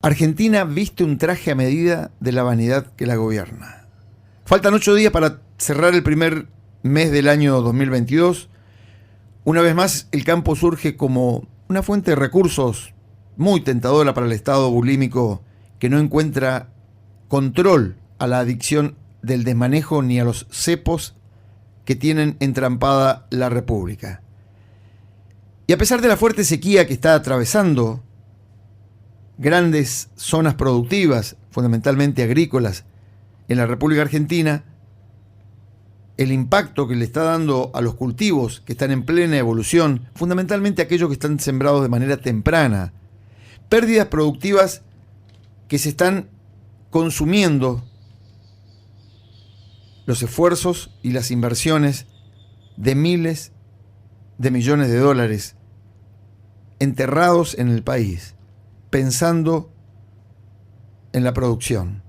Argentina viste un traje a medida de la vanidad que la gobierna. Faltan 8 días para cerrar el primer mes del año 2022. Una vez más, el campo surge como una fuente de recursos muy tentadora para el Estado bulímico que no encuentra control a la adicción del desmanejo ni a los cepos que tienen entrampada la República. Y a pesar de la fuerte sequía que está atravesando grandes zonas productivas, fundamentalmente agrícolas, en la República Argentina, el impacto que le está dando a los cultivos que están en plena evolución, fundamentalmente aquellos que están sembrados de manera temprana, pérdidas productivas que se están consumiendo los esfuerzos y las inversiones de miles de millones de dólares enterrados en el país, pensando en la producción.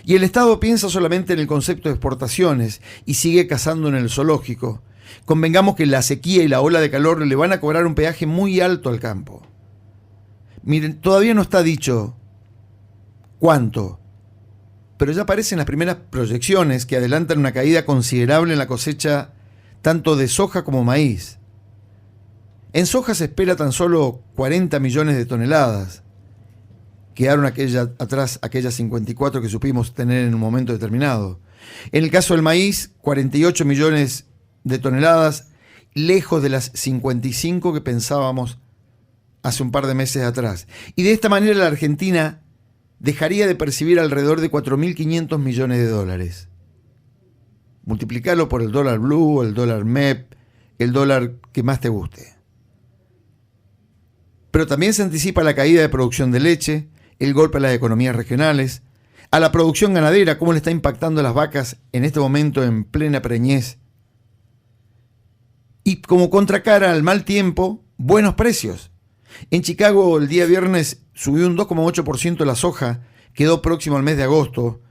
Y el Estado piensa solamente en el concepto de exportaciones y sigue cazando en el zoológico. Convengamos que la sequía y la ola de calor le van a cobrar un peaje muy alto al campo. Miren, todavía no está dicho cuánto, pero ya aparecen las primeras proyecciones que adelantan una caída considerable en la cosecha tanto de soja como maíz. En soja se espera tan solo 40 millones de toneladas. Quedaron atrás aquellas 54 que supimos tener en un momento determinado. En el caso del maíz, 48 millones de toneladas, lejos de las 55 que pensábamos hace un par de meses atrás. Y de esta manera la Argentina dejaría de percibir alrededor de 4.500 millones de dólares. Multiplicarlo por el dólar blue, el dólar MEP, el dólar que más te guste. Pero también se anticipa la caída de producción de leche, el golpe a las economías regionales, a la producción ganadera, cómo le está impactando a las vacas en este momento en plena preñez. Y como contracara al mal tiempo, buenos precios. En Chicago el día viernes subió un 2,8% la soja, quedó próximo al mes de agosto,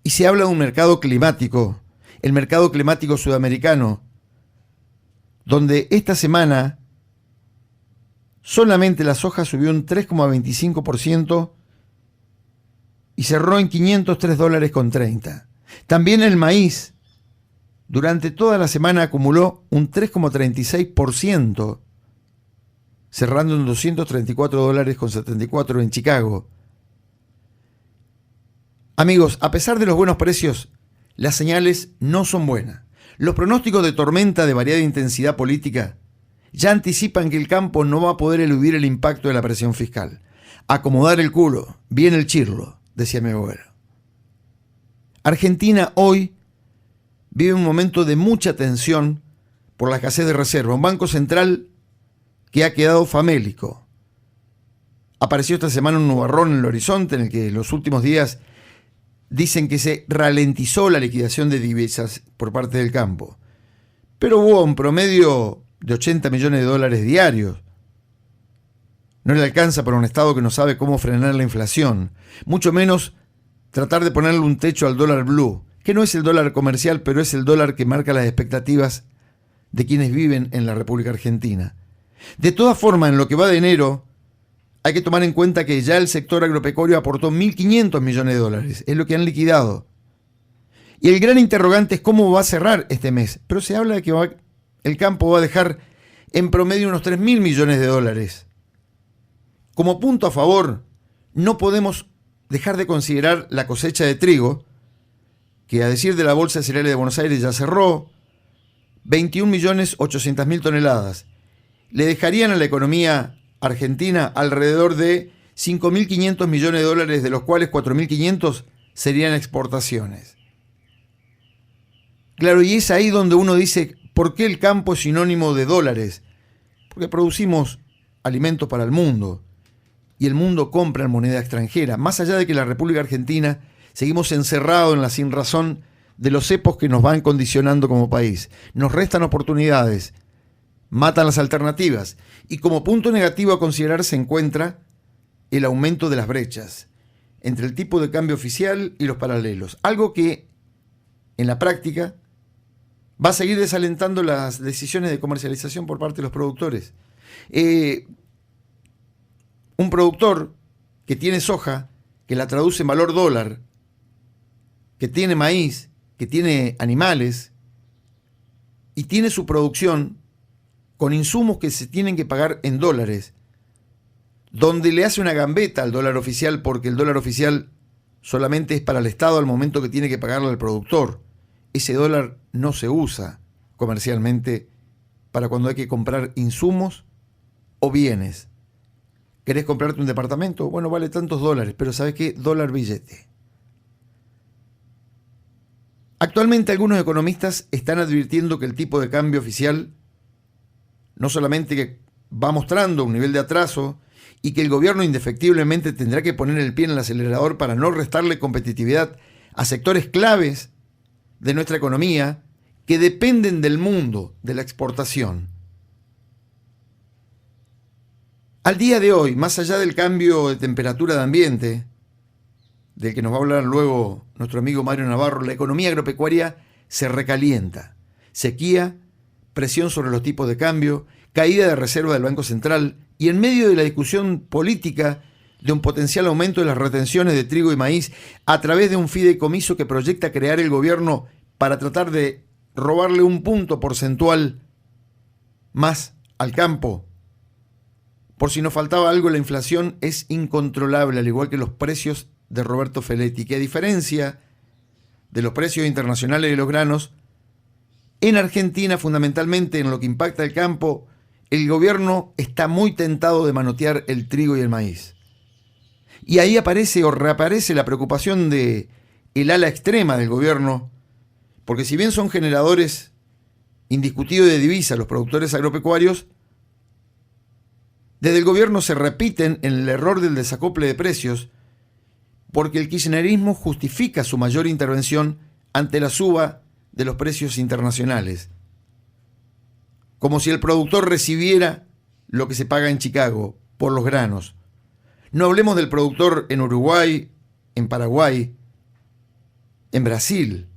y se habla de un mercado climático, el mercado climático sudamericano, donde esta semana solamente la soja subió un 3,25% y cerró en $503,30. También el maíz durante toda la semana acumuló un 3,36%, cerrando en $234,74 en Chicago. Amigos, a pesar de los buenos precios, las señales no son buenas. Los pronósticos de tormenta de variada intensidad política ya anticipan que el campo no va a poder eludir el impacto de la presión fiscal. Acomodar el culo, bien el chirlo, decía mi abuelo. Argentina hoy vive un momento de mucha tensión por la escasez de reserva. Un banco central que ha quedado famélico. Apareció esta semana un nubarrón en el horizonte en el que en los últimos días dicen que se ralentizó la liquidación de divisas por parte del campo. Pero hubo un promedio de 80 millones de dólares diarios. No le alcanza para un Estado que no sabe cómo frenar la inflación, mucho menos tratar de ponerle un techo al dólar blue, que no es el dólar comercial, pero es el dólar que marca las expectativas de quienes viven en la República Argentina. De todas formas, en lo que va de enero, hay que tomar en cuenta que ya el sector agropecuario aportó 1.500 millones de dólares, es lo que han liquidado. Y el gran interrogante es cómo va a cerrar este mes, pero se habla de que el campo va a dejar en promedio unos 3.000 millones de dólares. Como punto a favor, no podemos dejar de considerar la cosecha de trigo, que a decir de la Bolsa de Cereales de Buenos Aires ya cerró, 21.800.000 toneladas. Le dejarían a la economía argentina alrededor de 5.500 millones de dólares, de los cuales 4.500 serían exportaciones. Claro, y es ahí donde uno dice, ¿por qué el campo es sinónimo de dólares? Porque producimos alimentos para el mundo y el mundo compra en moneda extranjera. Más allá de que la República Argentina seguimos encerrados en la sinrazón de los cepos que nos van condicionando como país. Nos restan oportunidades, matan las alternativas y como punto negativo a considerar se encuentra el aumento de las brechas entre el tipo de cambio oficial y los paralelos. Algo que en la práctica va a seguir desalentando las decisiones de comercialización por parte de los productores. Un productor que tiene soja, que la traduce en valor dólar, que tiene maíz, que tiene animales y tiene su producción con insumos que se tienen que pagar en dólares, donde le hace una gambeta al dólar oficial porque el dólar oficial solamente es para el Estado al momento que tiene que pagarle al productor. Ese dólar no se usa comercialmente para cuando hay que comprar insumos o bienes. ¿Querés comprarte un departamento? Bueno, vale tantos dólares, pero ¿sabes qué? Dólar billete. Actualmente algunos economistas están advirtiendo que el tipo de cambio oficial no solamente que va mostrando un nivel de atraso y que el gobierno indefectiblemente tendrá que poner el pie en el acelerador para no restarle competitividad a sectores claves de nuestra economía que dependen del mundo de la exportación. Al día de hoy, más allá del cambio de temperatura de ambiente, del que nos va a hablar luego nuestro amigo Mario Navarro, la economía agropecuaria se recalienta. Sequía, presión sobre los tipos de cambio, caída de reserva del Banco Central y en medio de la discusión política de un potencial aumento de las retenciones de trigo y maíz a través de un fideicomiso que proyecta crear el gobierno para tratar de robarle un punto porcentual más al campo. Por si nos faltaba algo, la inflación es incontrolable, al igual que los precios de Roberto Feletti, que a diferencia de los precios internacionales de los granos, en Argentina, fundamentalmente en lo que impacta el campo, el gobierno está muy tentado de manotear el trigo y el maíz. Y ahí aparece o reaparece la preocupación de el ala extrema del gobierno, porque si bien son generadores indiscutidos de divisas los productores agropecuarios, desde el gobierno se repiten en el error del desacople de precios, porque el kirchnerismo justifica su mayor intervención ante la suba de los precios internacionales, como si el productor recibiera lo que se paga en Chicago por los granos. No hablemos del productor en Uruguay, en Paraguay, en Brasil,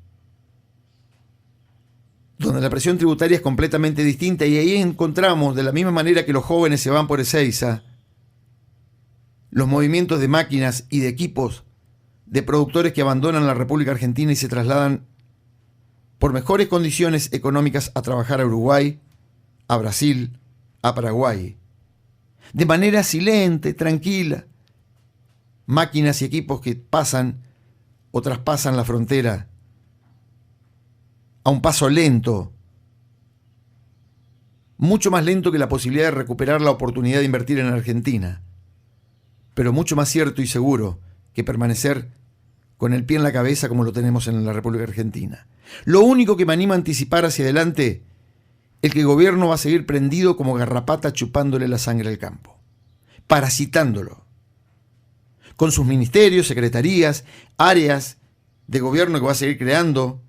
donde la presión tributaria es completamente distinta, y ahí encontramos, de la misma manera que los jóvenes se van por Ezeiza, los movimientos de máquinas y de equipos de productores que abandonan la República Argentina y se trasladan por mejores condiciones económicas a trabajar a Uruguay, a Brasil, a Paraguay. De manera silente, tranquila. Máquinas y equipos que pasan o traspasan la frontera a un paso lento, mucho más lento que la posibilidad de recuperar la oportunidad de invertir en Argentina, pero mucho más cierto y seguro que permanecer con el pie en la cabeza como lo tenemos en la República Argentina. Lo único que me anima a anticipar hacia adelante es que el gobierno va a seguir prendido como garrapata chupándole la sangre al campo, parasitándolo, con sus ministerios, secretarías, áreas de gobierno que va a seguir creando,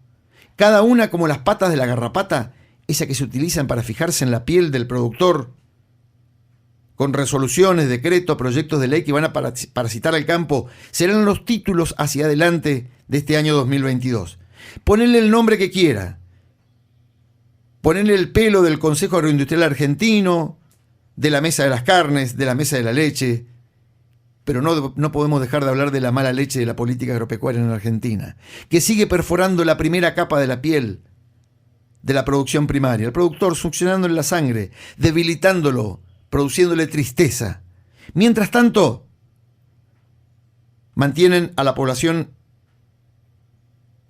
cada una como las patas de la garrapata, esa que se utilizan para fijarse en la piel del productor, con resoluciones, decretos, proyectos de ley que van a parasitar al campo, serán los títulos hacia adelante de este año 2022. Ponele el nombre que quiera, ponele el pelo del Consejo Agroindustrial Argentino, de la Mesa de las Carnes, de la Mesa de la Leche, pero no podemos dejar de hablar de la mala leche de la política agropecuaria en Argentina, que sigue perforando la primera capa de la piel de la producción primaria, el productor succionándole la sangre, debilitándolo, produciéndole tristeza. Mientras tanto, mantienen a la población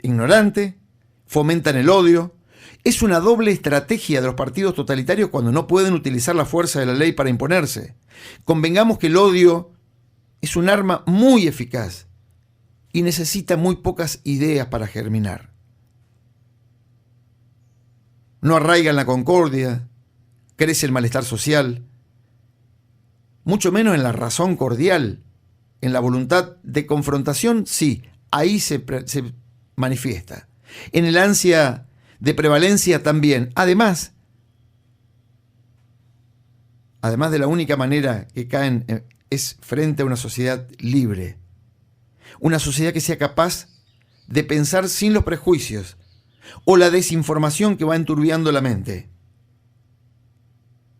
ignorante, fomentan el odio. Es una doble estrategia de los partidos totalitarios cuando no pueden utilizar la fuerza de la ley para imponerse. Convengamos que el odio es un arma muy eficaz y necesita muy pocas ideas para germinar. No arraiga en la concordia, crece el malestar social, mucho menos en la razón cordial, en la voluntad de confrontación, sí, ahí se manifiesta. En el ansia de prevalencia también. Además de la única manera que caen es frente a una sociedad libre, una sociedad que sea capaz de pensar sin los prejuicios o la desinformación que va enturbiando la mente.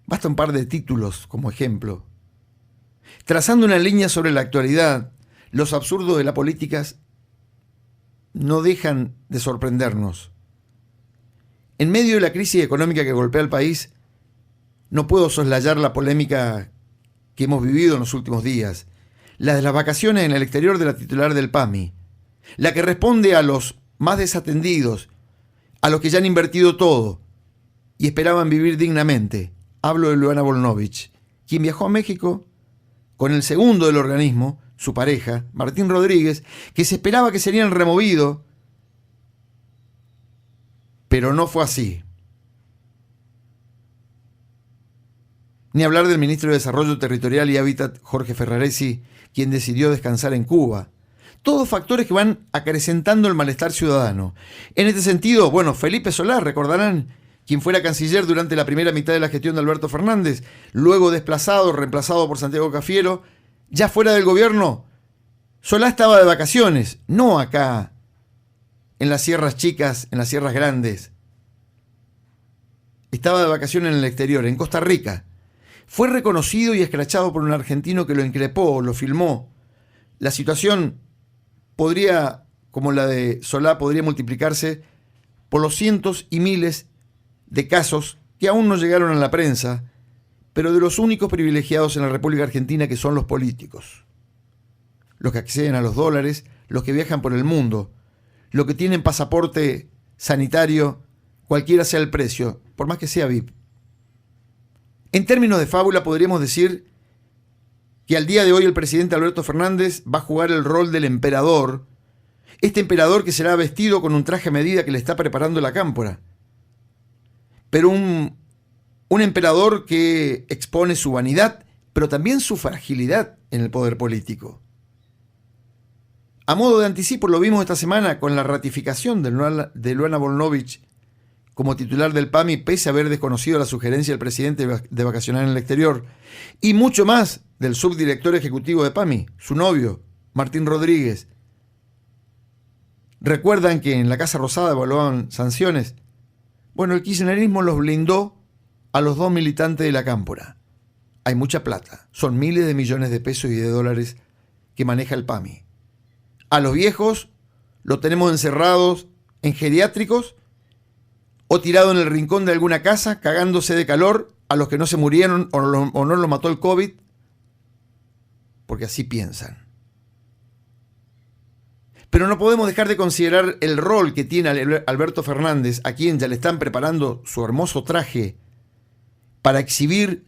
Basta un par de títulos como ejemplo. Trazando una línea sobre la actualidad, los absurdos de la política no dejan de sorprendernos. En medio de la crisis económica que golpea al país, no puedo soslayar la polémica que hemos vivido en los últimos días, la de las vacaciones en el exterior de la titular del PAMI, la que responde a los más desatendidos, a los que ya han invertido todo y esperaban vivir dignamente. Hablo de Luana Volnovich, quien viajó a México con el segundo del organismo, su pareja, Martín Rodríguez, que se esperaba que serían removidos, pero no fue así. Ni hablar del ministro de Desarrollo Territorial y Hábitat, Jorge Ferraresi, quien decidió descansar en Cuba. Todos factores que van acrecentando el malestar ciudadano. En este sentido, Felipe Solá, recordarán, quien fuera canciller durante la primera mitad de la gestión de Alberto Fernández, luego reemplazado por Santiago Cafiero, ya fuera del gobierno, Solá estaba de vacaciones, no acá, en las sierras chicas, en las sierras grandes. Estaba de vacaciones en el exterior, en Costa Rica. Fue reconocido y escrachado por un argentino que lo increpó, lo filmó. La situación podría, como la de Solá, podría multiplicarse por los cientos y miles de casos que aún no llegaron a la prensa, pero de los únicos privilegiados en la República Argentina, que son los políticos. Los que acceden a los dólares, los que viajan por el mundo, los que tienen pasaporte sanitario, cualquiera sea el precio, por más que sea VIP. En términos de fábula, podríamos decir que al día de hoy el presidente Alberto Fernández va a jugar el rol del emperador, este emperador que será vestido con un traje a medida que le está preparando la cámpora, pero un emperador que expone su vanidad, pero también su fragilidad en el poder político. A modo de anticipo, lo vimos esta semana con la ratificación de Luana Volnovich como titular del PAMI, pese a haber desconocido la sugerencia del presidente de vacacionar en el exterior, y mucho más del subdirector ejecutivo de PAMI, su novio, Martín Rodríguez. ¿Recuerdan que en la Casa Rosada evaluaban sanciones? El kirchnerismo los blindó a los dos militantes de la cámpora. Hay mucha plata, son miles de millones de pesos y de dólares que maneja el PAMI. A los viejos los tenemos encerrados en geriátricos o tirados en el rincón de alguna casa, cagándose de calor, a los que no se murieron o no los mató el COVID, porque así piensan. Pero no podemos dejar de considerar el rol que tiene Alberto Fernández, a quien ya le están preparando su hermoso traje para exhibir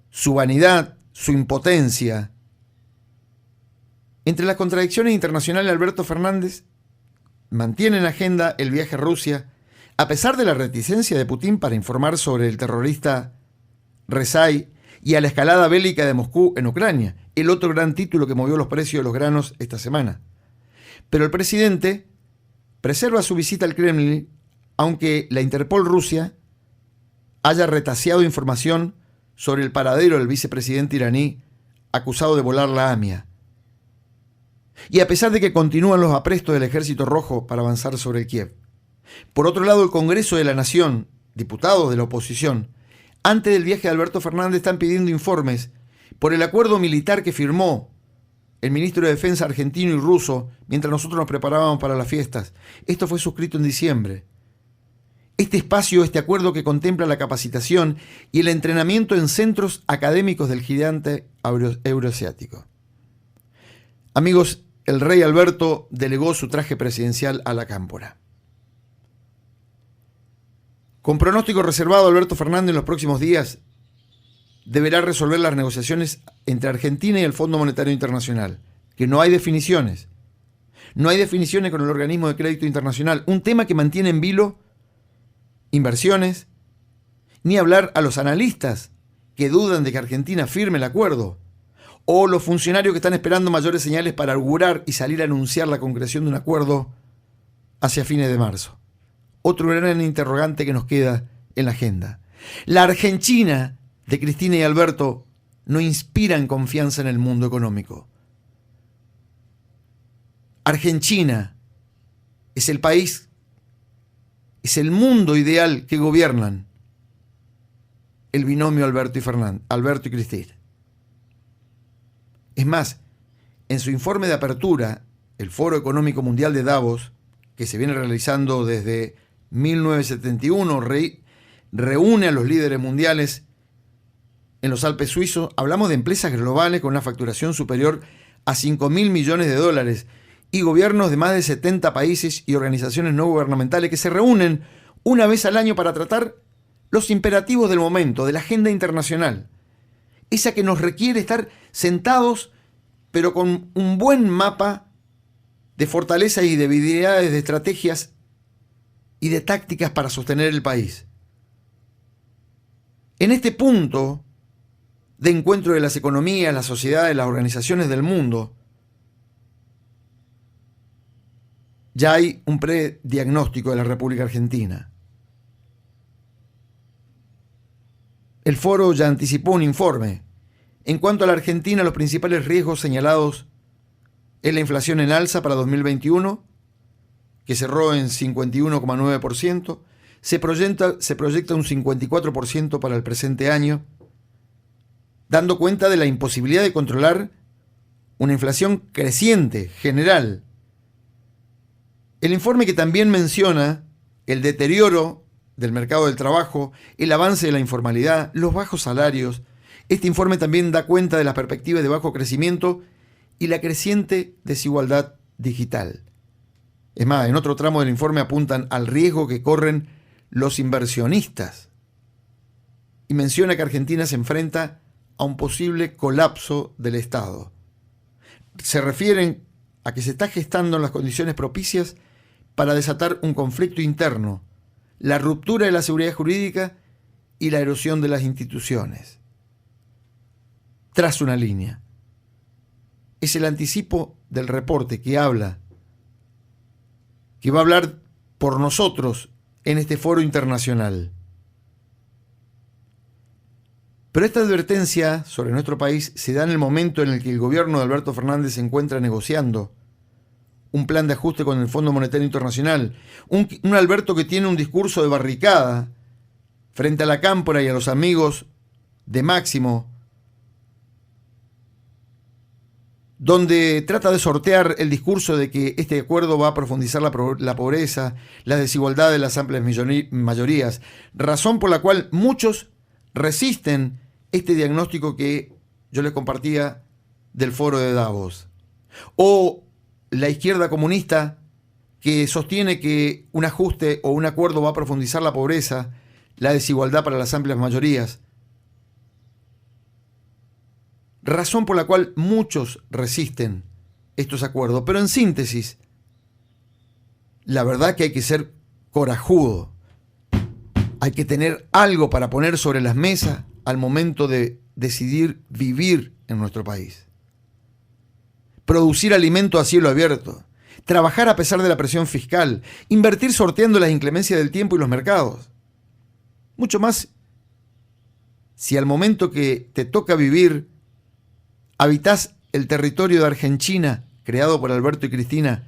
su vanidad, su impotencia. Entre las contradicciones internacionales, Alberto Fernández mantiene en agenda el viaje a Rusia, a pesar de la reticencia de Putin para informar sobre el terrorista Rezai y a la escalada bélica de Moscú en Ucrania, el otro gran título que movió los precios de los granos esta semana. Pero el presidente preserva su visita al Kremlin, aunque la Interpol Rusia haya retaseado información sobre el paradero del vicepresidente iraní acusado de volar la AMIA. Y a pesar de que continúan los aprestos del Ejército Rojo para avanzar sobre el Kiev. Por otro lado, el Congreso de la Nación, diputados de la oposición, antes del viaje de Alberto Fernández están pidiendo informes por el acuerdo militar que firmó el ministro de Defensa argentino y ruso mientras nosotros nos preparábamos para las fiestas. Esto fue suscrito en diciembre. Este acuerdo que contempla la capacitación y el entrenamiento en centros académicos del gigante euroasiático. Amigos, el rey Alberto delegó su traje presidencial a la cámpora. Con pronóstico reservado, Alberto Fernández en los próximos días deberá resolver las negociaciones entre Argentina y el Fondo Monetario Internacional, que no hay definiciones. No hay definiciones con el organismo de crédito internacional, un tema que mantiene en vilo inversiones, ni hablar a los analistas que dudan de que Argentina firme el acuerdo, o los funcionarios que están esperando mayores señales para augurar y salir a anunciar la concreción de un acuerdo hacia fines de marzo. Otro gran interrogante que nos queda en la agenda. La Argentina de Cristina y Alberto no inspiran confianza en el mundo económico. Argentina es el país, es el mundo ideal que gobiernan el binomio Alberto y Cristina. Es más, en su informe de apertura, el Foro Económico Mundial de Davos, que se viene realizando desde 1971, reúne a los líderes mundiales en los Alpes suizos. Hablamos de empresas globales con una facturación superior a 5.000 millones de dólares y gobiernos de más de 70 países y organizaciones no gubernamentales que se reúnen una vez al año para tratar los imperativos del momento, de la agenda internacional. Esa que nos requiere estar sentados, pero con un buen mapa de fortalezas y debilidades, de estrategias y de tácticas para sostener el país. En este punto de encuentro de las economías, las sociedades, las organizaciones del mundo, ya hay un prediagnóstico de la República Argentina. El foro ya anticipó un informe. En cuanto a la Argentina, los principales riesgos señalados es la inflación en alza para 2021, que cerró en 51,9%. Se proyecta un 54% para el presente año, dando cuenta de la imposibilidad de controlar una inflación creciente, general. El informe que también menciona el deterioro del mercado del trabajo, el avance de la informalidad, los bajos salarios. Este informe también da cuenta de las perspectivas de bajo crecimiento y la creciente desigualdad digital. Es más, en otro tramo del informe apuntan al riesgo que corren los inversionistas y menciona que Argentina se enfrenta a un posible colapso del Estado. Se refieren a que se está gestando las condiciones propicias para desatar un conflicto interno, la ruptura de la seguridad jurídica y la erosión de las instituciones. Trazo una línea. Es el anticipo del reporte que va a hablar por nosotros en este foro internacional. Pero esta advertencia sobre nuestro país se da en el momento en el que el gobierno de Alberto Fernández se encuentra negociando un plan de ajuste con el Fondo Monetario Internacional, un Alberto que tiene un discurso de barricada frente a la Cámpora y a los amigos de Máximo, donde trata de sortear el discurso de que este acuerdo va a profundizar la pobreza, la desigualdad de las amplias mayorías, razón por la cual muchos resisten este diagnóstico que yo les compartía del foro de Davos. O la izquierda comunista que sostiene que un ajuste o un acuerdo va a profundizar la pobreza, la desigualdad para las amplias mayorías. Razón por la cual muchos resisten estos acuerdos. Pero en síntesis, la verdad que hay que ser corajudo. Hay que tener algo para poner sobre las mesas al momento de decidir vivir en nuestro país. Producir alimento a cielo abierto, trabajar a pesar de la presión fiscal, invertir sorteando las inclemencias del tiempo y los mercados. Mucho más si al momento que te toca vivir habitás el territorio de Argentina, creado por Alberto y Cristina,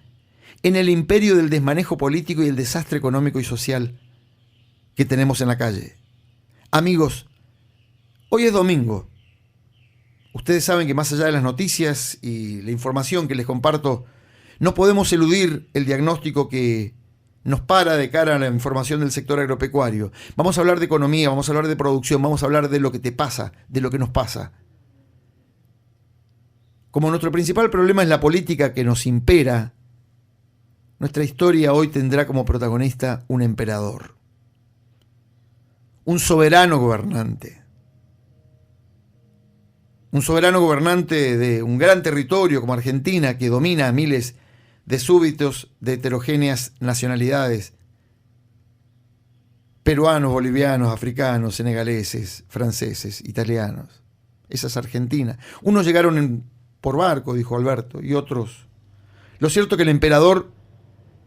en el imperio del desmanejo político y el desastre económico y social que tenemos en la calle. Amigos, hoy es domingo. Ustedes saben que más allá de las noticias y la información que les comparto, no podemos eludir el diagnóstico que nos para de cara a la información del sector agropecuario. Vamos a hablar de economía, vamos a hablar de producción, vamos a hablar de lo que te pasa, de lo que nos pasa. Como nuestro principal problema es la política que nos impera, nuestra historia hoy tendrá como protagonista un emperador, un soberano gobernante. Un soberano gobernante de un gran territorio como Argentina que domina a miles de súbditos de heterogéneas nacionalidades, peruanos, bolivianos, africanos, senegaleses, franceses, italianos. Esa es Argentina. Unos llegaron por barco, dijo Alberto, y otros. Lo cierto es que el emperador,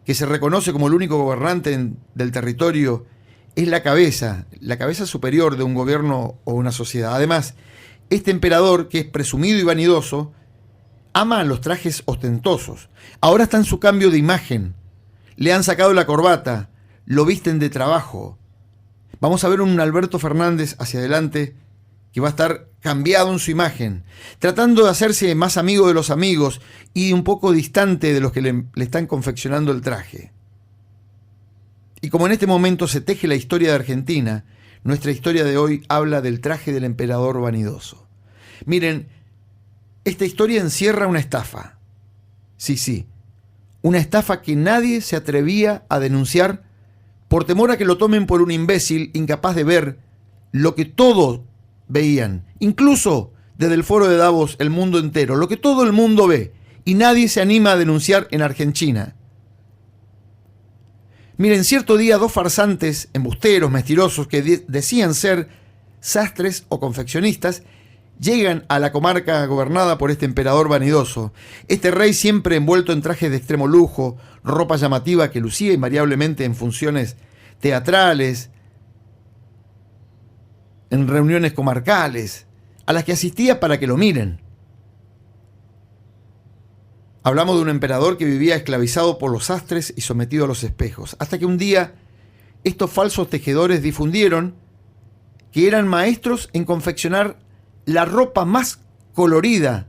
que se reconoce como el único gobernante del territorio, es la cabeza superior de un gobierno o una sociedad. Además, este emperador, que es presumido y vanidoso, ama los trajes ostentosos. Ahora está en su cambio de imagen. Le han sacado la corbata, lo visten de trabajo. Vamos a ver un Alberto Fernández hacia adelante que va a estar cambiado en su imagen, tratando de hacerse más amigo de los amigos y un poco distante de los que le están confeccionando el traje. Y como en este momento se teje la historia de Argentina, nuestra historia de hoy habla del traje del emperador vanidoso. Miren, esta historia encierra una estafa. Sí, una estafa que nadie se atrevía a denunciar por temor a que lo tomen por un imbécil incapaz de ver lo que todos veían, incluso desde el foro de Davos, el mundo entero, lo que todo el mundo ve, y nadie se anima a denunciar en Argentina. Miren, cierto día dos farsantes, embusteros, mentirosos, que decían ser sastres o confeccionistas, llegan a la comarca gobernada por este emperador vanidoso. Este rey siempre envuelto en trajes de extremo lujo, ropa llamativa que lucía invariablemente en funciones teatrales, en reuniones comarcales, a las que asistía para que lo miren. Hablamos de un emperador que vivía esclavizado por los sastres y sometido a los espejos, hasta que un día estos falsos tejedores difundieron que eran maestros en confeccionar la ropa más colorida,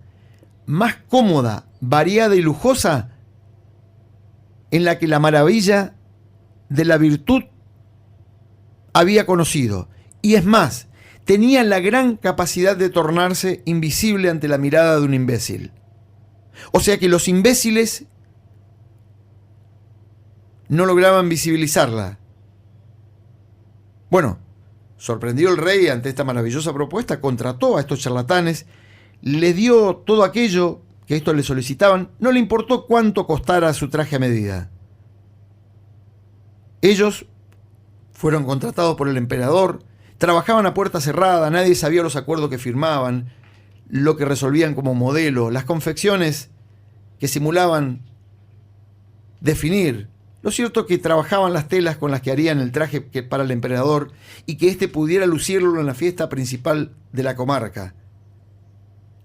más cómoda, variada y lujosa, en la que la maravilla de la virtud había conocido. Y es más, tenían la gran capacidad de tornarse invisible ante la mirada de un imbécil. O sea que los imbéciles no lograban visibilizarla. Bueno, sorprendido el rey ante esta maravillosa propuesta, contrató a estos charlatanes, le dio todo aquello que estos le solicitaban, no le importó cuánto costara su traje a medida. Ellos fueron contratados por el emperador, trabajaban a puerta cerrada, nadie sabía los acuerdos que firmaban, lo que resolvían como modelo, las confecciones que simulaban definir. Lo cierto es que trabajaban las telas con las que harían el traje para el emperador y que éste pudiera lucirlo en la fiesta principal de la comarca.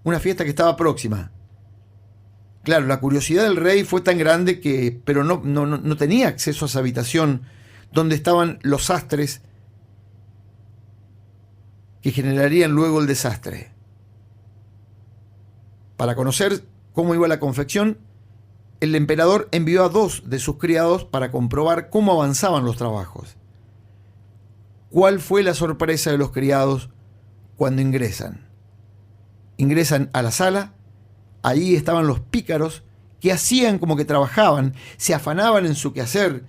Una fiesta que estaba próxima. Claro, la curiosidad del rey fue tan grande pero no tenía acceso a esa habitación donde estaban los sastres que generarían luego el desastre. Para conocer cómo iba la confección, el emperador envió a 2 de sus criados para comprobar cómo avanzaban los trabajos. ¿Cuál fue la sorpresa de los criados cuando ingresan? Ingresan a la sala, allí estaban los pícaros que hacían como que trabajaban, se afanaban en su quehacer,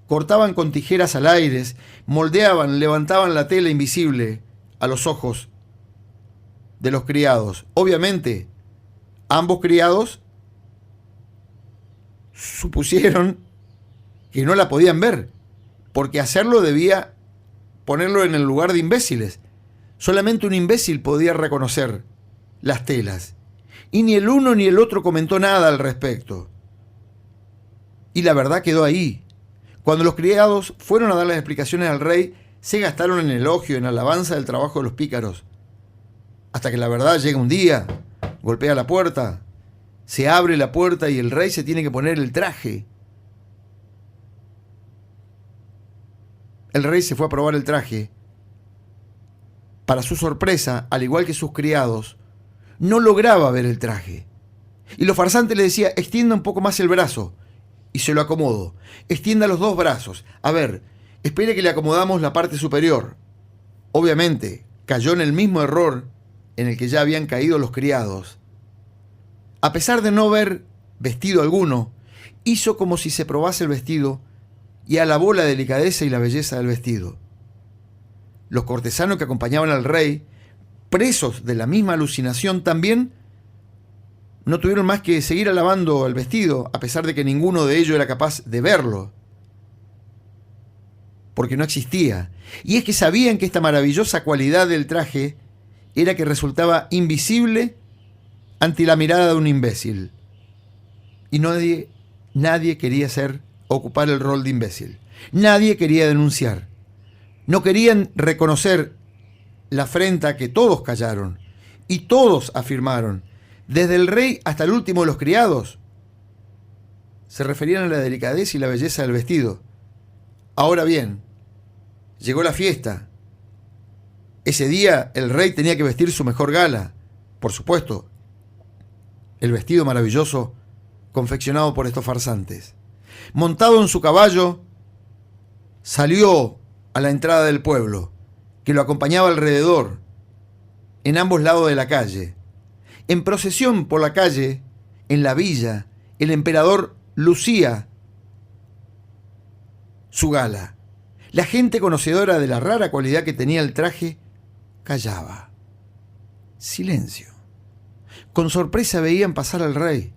cortaban con tijeras al aire, moldeaban, levantaban la tela invisible a los ojos de los criados. Obviamente, ambos criados supusieron que no la podían ver, porque hacerlo debía ponerlo en el lugar de imbéciles. Solamente un imbécil podía reconocer las telas. Y ni el uno ni el otro comentó nada al respecto. Y la verdad quedó ahí. Cuando los criados fueron a dar las explicaciones al rey, se gastaron en elogio, en alabanza del trabajo de los pícaros. Hasta que la verdad llega un día, golpea la puerta, se abre la puerta y el rey se tiene que poner el traje. El rey se fue a probar el traje. Para su sorpresa, al igual que sus criados, no lograba ver el traje. Y los farsantes le decía, extienda un poco más el brazo. Y se lo acomodó. Extienda los 2 brazos. A ver, espere que le acomodamos la parte superior. Obviamente, cayó en el mismo error en el que ya habían caído los criados. A pesar de no ver vestido alguno, hizo como si se probase el vestido y alabó la delicadeza y la belleza del vestido. Los cortesanos que acompañaban al rey, presos de la misma alucinación también, no tuvieron más que seguir alabando el vestido, a pesar de que ninguno de ellos era capaz de verlo, porque no existía. Y es que sabían que esta maravillosa cualidad del traje era que resultaba invisible ante la mirada de un imbécil. Y nadie quería ocupar el rol de imbécil. Nadie quería denunciar. No querían reconocer la afrenta que todos callaron y todos afirmaron, desde el rey hasta el último de los criados, se referían a la delicadeza y la belleza del vestido. Ahora bien, llegó la fiesta Ese día el rey tenía que vestir su mejor gala, por supuesto, el vestido maravilloso confeccionado por estos farsantes. Montado en su caballo, salió a la entrada del pueblo, que lo acompañaba alrededor, en ambos lados de la calle. En procesión por la calle, en la villa, el emperador lucía su gala. La gente conocedora de la rara cualidad que tenía el traje callaba. Silencio. Con sorpresa veían pasar al rey.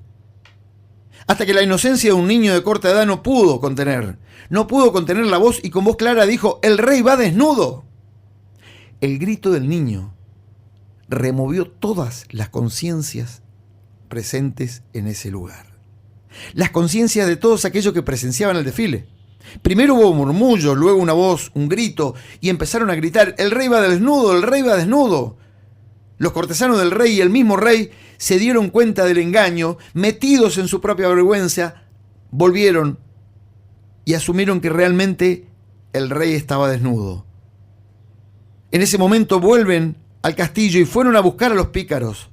Hasta que la inocencia de un niño de corta edad no pudo contener la voz y con voz clara dijo: «¡El rey va desnudo!». El grito del niño removió todas las conciencias presentes en ese lugar. Las conciencias de todos aquellos que presenciaban el desfile. Primero hubo murmullos, luego una voz, un grito, y empezaron a gritar: «¡El rey va desnudo! ¡El rey va desnudo!». Los cortesanos del rey y el mismo rey se dieron cuenta del engaño, metidos en su propia vergüenza, volvieron y asumieron que realmente el rey estaba desnudo. En ese momento vuelven al castillo y fueron a buscar a los pícaros.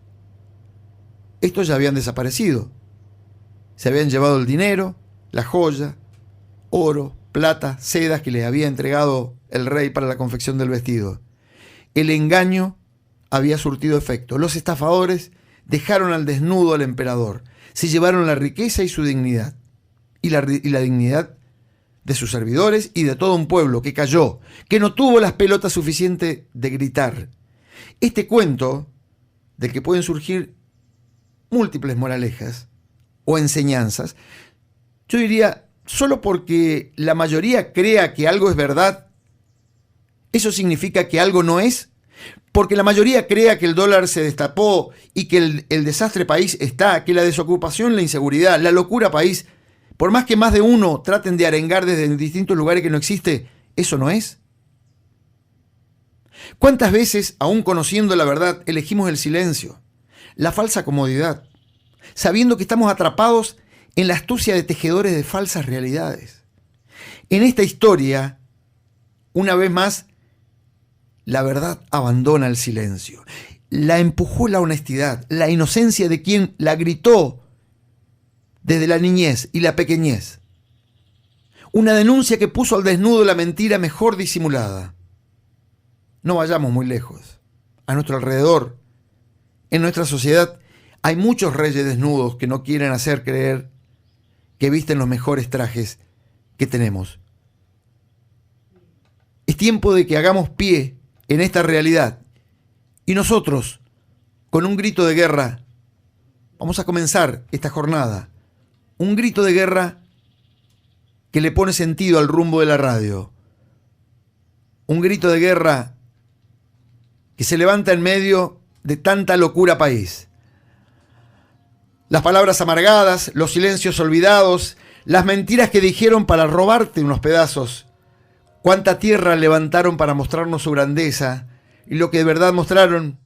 Estos ya habían desaparecido. Se habían llevado el dinero, la joya, oro, plata, sedas que les había entregado el rey para la confección del vestido. El engaño había surtido efecto. Los estafadores dejaron al desnudo al emperador. Se llevaron la riqueza y su dignidad. Y la dignidad de sus servidores y de todo un pueblo que cayó, que no tuvo las pelotas suficientes de gritar. Este cuento, del que pueden surgir múltiples moralejas o enseñanzas, yo diría, solo porque la mayoría crea que algo es verdad, ¿eso significa que algo no es? Porque la mayoría crea que el dólar se destapó y que el desastre país está, que la desocupación, la inseguridad, la locura país, por más que más de uno traten de arengar desde distintos lugares que no existe, ¿eso no es? ¿Cuántas veces, aún conociendo la verdad, elegimos el silencio, la falsa comodidad, sabiendo que estamos atrapados en la astucia de tejedores de falsas realidades? En esta historia, una vez más, la verdad abandona el silencio. La empujó la honestidad, la inocencia de quien la gritó desde la niñez y la pequeñez. Una denuncia que puso al desnudo la mentira mejor disimulada. No vayamos muy lejos. A nuestro alrededor, en nuestra sociedad, hay muchos reyes desnudos que no quieren hacer creer que visten los mejores trajes que tenemos. Es tiempo de que hagamos pie en esta realidad y nosotros, con un grito de guerra, vamos a comenzar esta jornada. Un grito de guerra que le pone sentido al rumbo de la radio. Un grito de guerra que se levanta en medio de tanta locura país. Las palabras amargadas, los silencios olvidados, las mentiras que dijeron para robarte unos pedazos. Cuánta tierra levantaron para mostrarnos su grandeza, y lo que de verdad mostraron